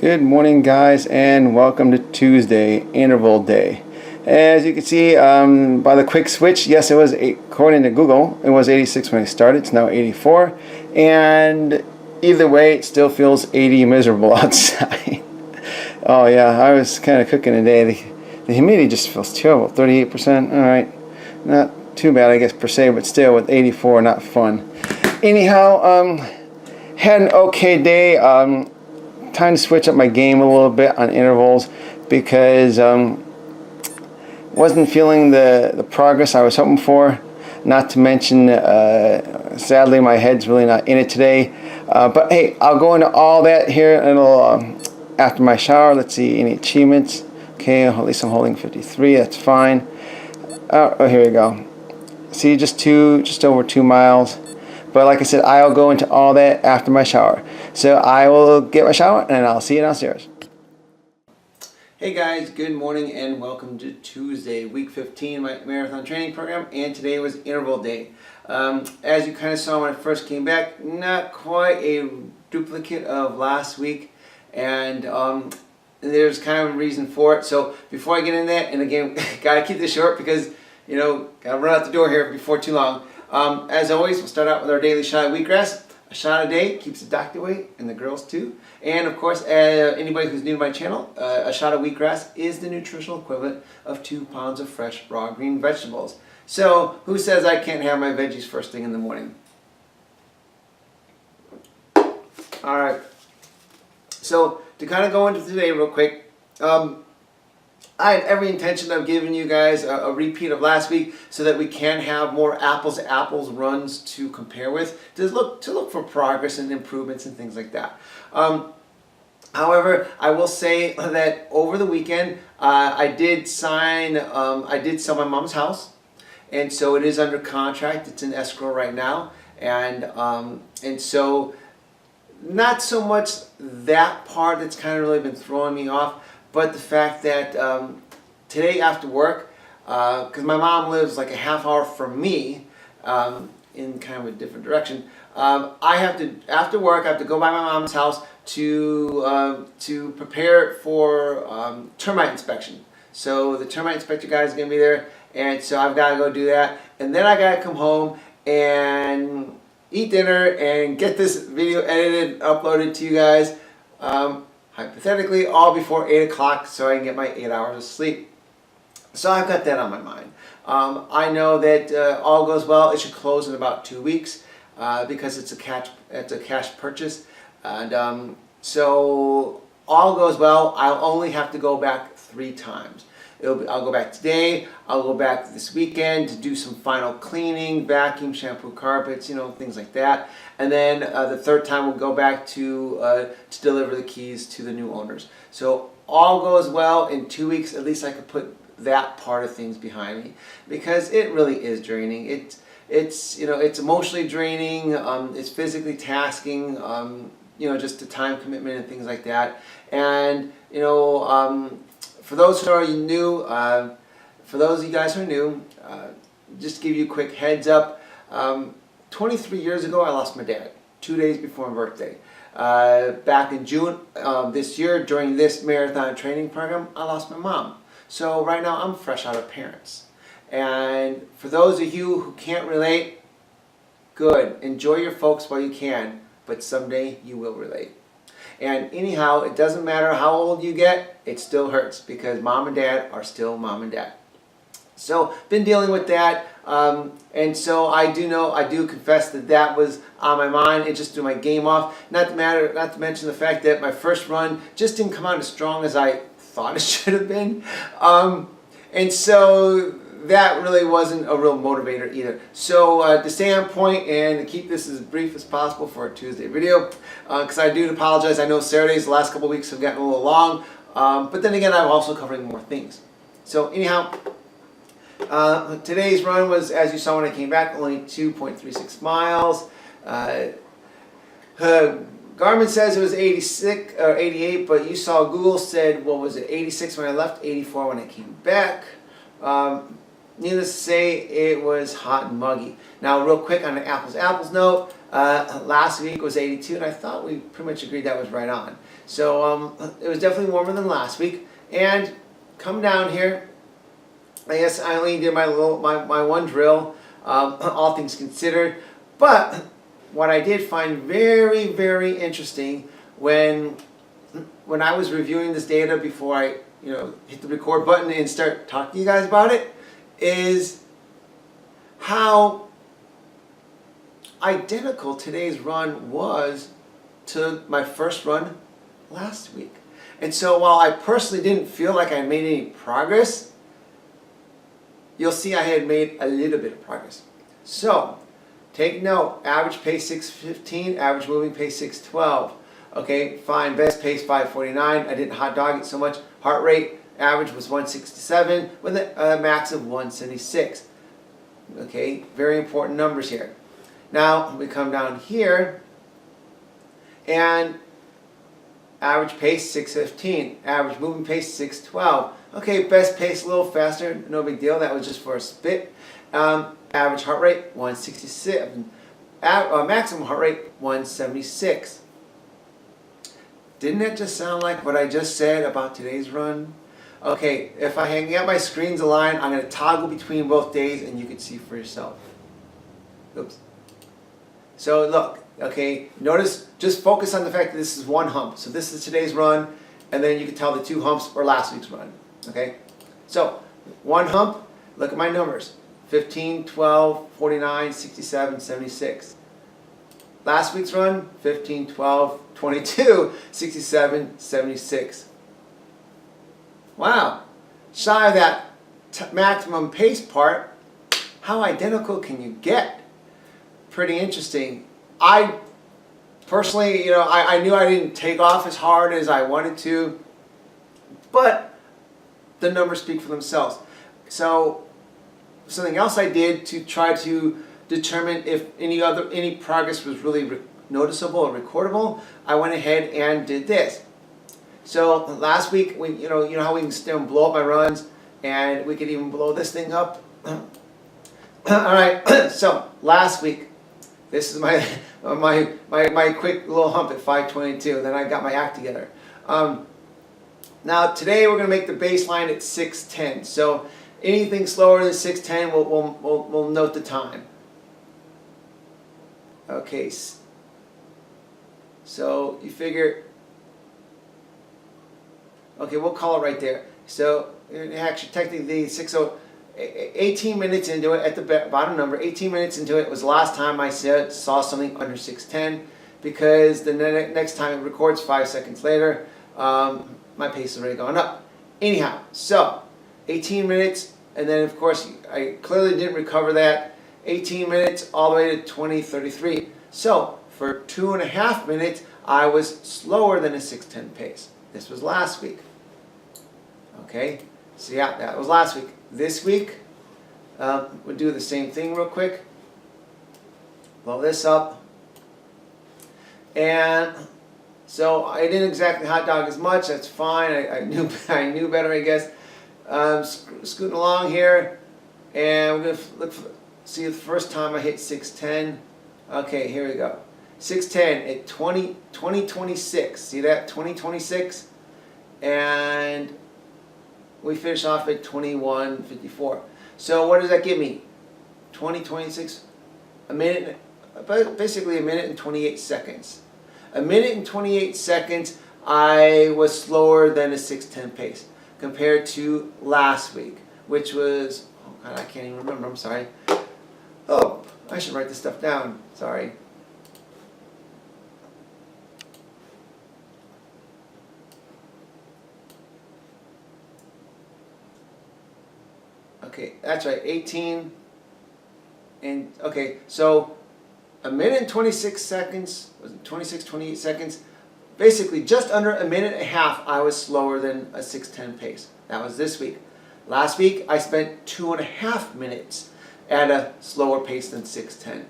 Good morning, guys, and welcome to Tuesday, interval day. As you can see by the quick switch, yes, it was, according to Google, it was 86 when I started. It's now 84, and either way, it still feels 80 miserable outside. Oh yeah, I was kind of cooking today. The humidity just feels terrible, 38%. All right, not too bad, I guess, per se, but still, with 84, not fun. Anyhow, had an okay day. Time to switch up my game a little bit on intervals because wasn't feeling the progress I was hoping for. Not to mention, sadly, my head's really not in it today. But hey, I'll go into all that here a little after my shower. Let's see any achievements. Okay, at least I'm holding 53. That's fine. Oh, here we go. See, just over 2 miles. But like I said, I'll go into all that after my shower. So I will get my shower and I'll see you downstairs. Hey guys, good morning and welcome to Tuesday, week 15, my marathon training program, and today was interval day. As you kind of saw when I first came back, not quite a duplicate of last week, and there's kind of a reason for it. So before I get into that, and again, gotta keep this short because, you know, gotta run out the door here before too long. As always, we'll start out with our daily shot of wheatgrass. A shot a day keeps the doctor away and the girls too. And of course, anybody who's new to my channel, a shot of wheatgrass is the nutritional equivalent of 2 pounds of fresh raw green vegetables. So who says I can't have my veggies first thing in the morning? Alright, so to kind of go into today real quick, I had every intention of giving you guys a repeat of last week so that we can have more apples to apples runs to compare with, to look for progress and improvements and things like that. However, I will say that over the weekend I did sell my mom's house, and so it is under contract. It's in escrow right now, and so not so much that part that's kind of really been throwing me off, but the fact that today after work, because my mom lives like a half hour from me in kind of a different direction, after work I have to go by my mom's house to prepare for termite inspection. So the termite inspector guy is going to be there, and so I've got to go do that, and then I got to come home and eat dinner and get this video edited, uploaded to you guys. Hypothetically, all before 8 o'clock so I can get my 8 hours of sleep. So I've got that on my mind. I know that all goes well, it should close in about 2 weeks because it's a cash purchase. And so all goes well, I'll only have to go back 3 times. I'll go back today, I'll go back this weekend to do some final cleaning, vacuum, shampoo carpets, you know, things like that. And then the third time we'll go back to deliver the keys to the new owners. So all goes well, in 2 weeks at least I could put that part of things behind me, because it really is draining. It's you know, it's emotionally draining, it's physically tasking, you know, just the time commitment and things like that. And you know, for those who are new, for those of you guys who are new, just to give you a quick heads up, 23 years ago I lost my dad, 2 days before my birthday. Back in June this year, during this marathon training program, I lost my mom. So right now I'm fresh out of parents. And for those of you who can't relate, good. Enjoy your folks while you can, but someday you will relate. And anyhow, it doesn't matter how old you get, it still hurts because mom and dad are still mom and dad. So, been dealing with that, and so I do confess that that was on my mind. It just threw my game off. Not to mention the fact that my first run just didn't come out as strong as I thought it should have been. And so that really wasn't a real motivator either. So to stay on point and to keep this as brief as possible for a Tuesday video, because I do apologize. I know Saturdays the last couple of weeks have gotten a little long, but then again I'm also covering more things. So anyhow, today's run was, as you saw when I came back, only 2.36 miles. Garmin says it was 86 or 88, but you saw Google said, what was it, 86 when I left, 84 when I came back. Needless to say, it was hot and muggy. Now, real quick on an apples note, Last week was 82, and I thought we pretty much agreed that was right on. So it was definitely warmer than last week. And come down here. I guess I only did my one drill, all things considered. But what I did find very, very interesting when I was reviewing this data before I hit the record button and start talking to you guys about it is how identical today's run was to my first run last week. And so while I personally didn't feel like I made any progress, you'll see I had made a little bit of progress. So take note, average pace 6:15, average moving pace 6:12. Okay, fine, best pace 5:49. I didn't hot dog it so much. Heart rate average was 167 with a max of 176. Okay, very important numbers here. Now we come down here and average pace 6:15, average moving pace 6:12. Okay, best pace a little faster, no big deal. That was just for a spit. Average heart rate 167. Maximum heart rate 176. Didn't that just sound like what I just said about today's run? Okay, if I hang out my screens aligned, I'm going to toggle between both days and you can see for yourself. Oops. So look, okay, notice, just focus on the fact that this is one hump. So this is today's run, and then you can tell the two humps were last week's run. Okay, so one hump, look at my numbers. 15, 12, 49, 67, 76. Last week's run, 15, 12, 22, 67, 76. Wow, shy of that maximum pace part, how identical can you get? Pretty interesting. I personally, I knew I didn't take off as hard as I wanted to, but the numbers speak for themselves. So something else I did to try to determine if any progress was really noticeable or recordable, I went ahead and did this. So last week, you know how we can still blow up my runs, and we could even blow this thing up. All right. So last week, this is my quick little hump at 5:22. Then I got my act together. Now today we're going to make the baseline at 6:10. So anything slower than 6:10, we'll note the time. Okay. So you figure. Okay, we'll call it right there. So actually, technically, 18 minutes into it, at the bottom number, 18 minutes into it was the last time I saw something under 6:10, because the next time it records 5 seconds later, my pace has already gone up. Anyhow, so 18 minutes, and then of course I clearly didn't recover that. 18 minutes all the way to 20:33. So for 2.5 minutes, I was slower than a 6:10 pace. This was last week. Okay, so yeah, that was last week. This week, we'll do the same thing real quick. Blow this up. And so I didn't exactly hot dog as much. That's fine. I knew better, I guess. Scooting along here, and we're gonna see the first time I hit 6:10. Okay, here we go. 6:10 at 2026. See that? 2026, and we finish off at 21:54. So what does that give me? 2026, a minute, basically a minute and 28 seconds. A minute and 28 seconds, I was slower than a 6:10 pace compared to last week, which was, oh God, I can't even remember, I'm sorry. Oh, I should write this stuff down, sorry. Okay, that's right, 18, and okay, so a minute and 26 seconds, was it 26, 28 seconds, basically just under a minute and a half I was slower than a 6:10 pace. That was this week. Last week I spent 2.5 minutes at a slower pace than 6:10.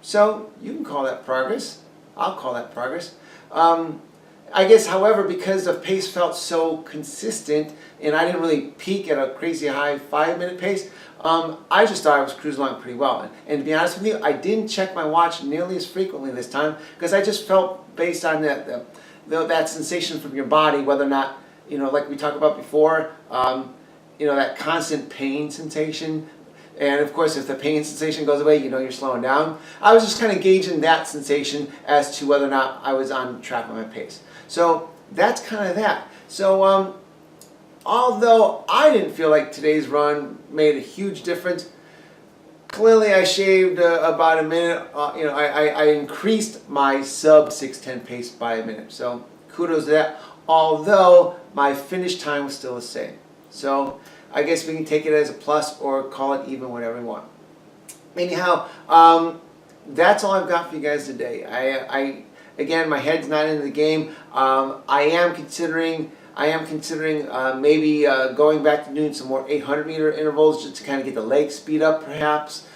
So you can call that progress. I'll call that progress. I guess, however, because the pace felt so consistent and I didn't really peak at a crazy high 5-minute pace, I just thought I was cruising along pretty well. And to be honest with you, I didn't check my watch nearly as frequently this time because I just felt based on that sensation from your body, whether or not, like we talked about before, that constant pain sensation. And of course, if the pain sensation goes away, you're slowing down. I was just kind of gauging that sensation as to whether or not I was on track with my pace. So that's kind of that. So although I didn't feel like today's run made a huge difference, clearly I shaved about a minute. I increased my sub 6:10 pace by a minute. So kudos to that. Although my finish time was still the same. So I guess we can take it as a plus or call it even, whatever we want. Anyhow, that's all I've got for you guys today. Again, my head's not into the game. I am considering maybe going back to doing some more 800-meter intervals just to kind of get the leg speed up, perhaps,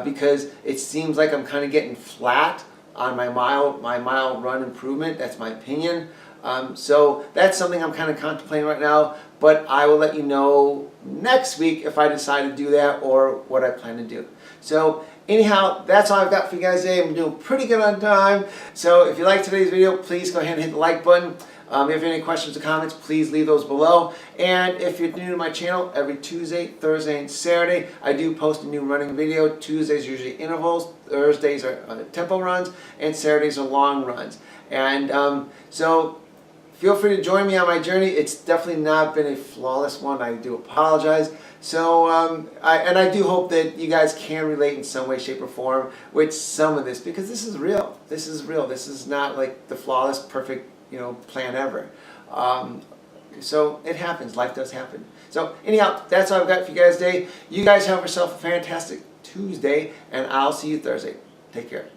because it seems like I'm kind of getting flat on my mile run improvement. That's my opinion. So that's something I'm kind of contemplating right now, but I will let you know next week if I decide to do that or what I plan to do. So anyhow, that's all I've got for you guys today. I'm doing pretty good on time. So if you like today's video, please go ahead and hit the like button. If you have any questions or comments, please leave those below. And if you're new to my channel, every Tuesday, Thursday, and Saturday, I do post a new running video. Tuesdays are usually intervals, Thursdays are tempo runs, and Saturdays are long runs. And so feel free to join me on my journey. It's definitely not been a flawless one. I do apologize. So, I do hope that you guys can relate in some way, shape, or form with some of this, because this is real. This is real. This is not like the flawless, perfect, plan ever. So it happens. Life does happen. So anyhow, that's all I've got for you guys today. You guys have yourself a fantastic Tuesday, and I'll see you Thursday. Take care.